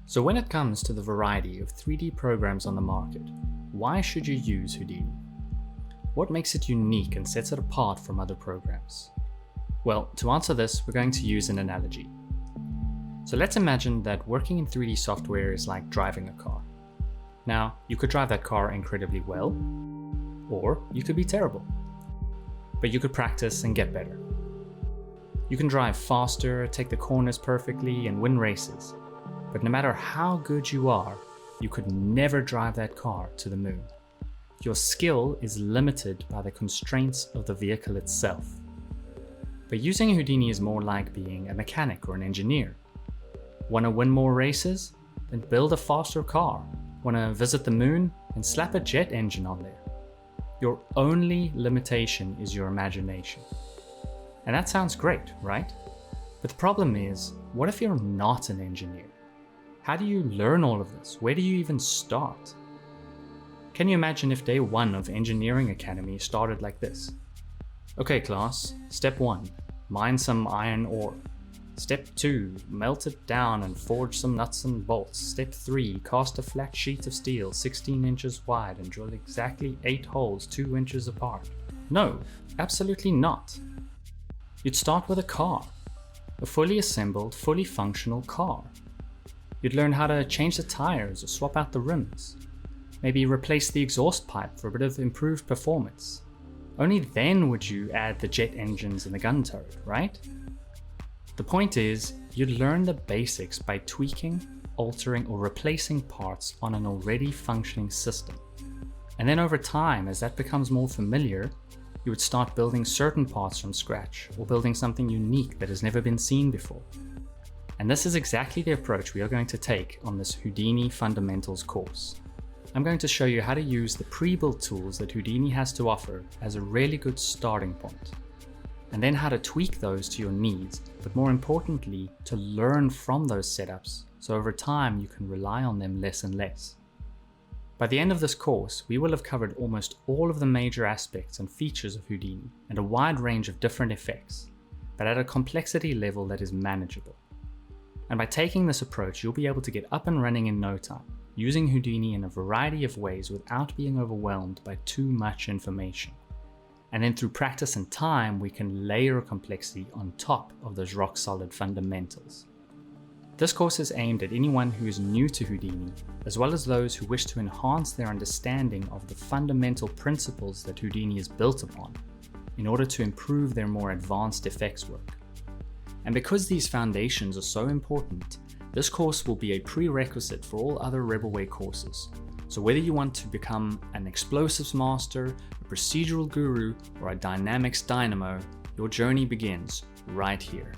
So when it comes to the variety of 3D programs on the market, why should you use Houdini? What makes it unique and sets it apart from other programs? Well, to answer this, we're going to use an analogy. So let's imagine that working in 3D software is like driving a car. Now, you could drive that car incredibly well, or you could be terrible. But you could practice and get better. You can drive faster, take the corners perfectly, and win races. But no matter how good you are, you could never drive that car to the moon. Your skill is limited by the constraints of the vehicle itself. But using Houdini is more like being a mechanic or an engineer. Want to win more races? Then build a faster car. Want to visit the moon? Then slap a jet engine on there. Your only limitation is your imagination. And that sounds great, right? But the problem is, what if you're not an engineer? How do you learn all of this? Where do you even start? Can you imagine if day 1 of Engineering Academy started like this? Okay class, step 1, mine some iron ore. Step 2, melt it down and forge some nuts and bolts. Step 3, cast a flat sheet of steel 16 inches wide and drill exactly 8 holes 2 inches apart. No, absolutely not. You'd start with a car. A fully assembled, fully functional car. You'd learn how to change the tires or swap out the rims. Maybe replace the exhaust pipe for a bit of improved performance. Only then would you add the jet engines and the gun turret, right? The point is, you'd learn the basics by tweaking, altering, or replacing parts on an already functioning system. And then over time, as that becomes more familiar, you would start building certain parts from scratch, or building something unique that has never been seen before. And this is exactly the approach we are going to take on this Houdini Fundamentals course. I'm going to show you how to use the pre-built tools that Houdini has to offer as a really good starting point. And then how to tweak those to your needs, but more importantly, to learn from those setups, so over time you can rely on them less and less. By the end of this course, we will have covered almost all of the major aspects and features of Houdini and a wide range of different effects, but at a complexity level that is manageable. And by taking this approach, you'll be able to get up and running in no time, using Houdini in a variety of ways without being overwhelmed by too much information. And then through practice and time, we can layer complexity on top of those rock-solid fundamentals. This course is aimed at anyone who is new to Houdini, as well as those who wish to enhance their understanding of the fundamental principles that Houdini is built upon, in order to improve their more advanced effects work. And because these foundations are so important, this course will be a prerequisite for all other Rebel Way courses. So whether you want to become an explosives master, a procedural guru, or a dynamics dynamo, your journey begins right here.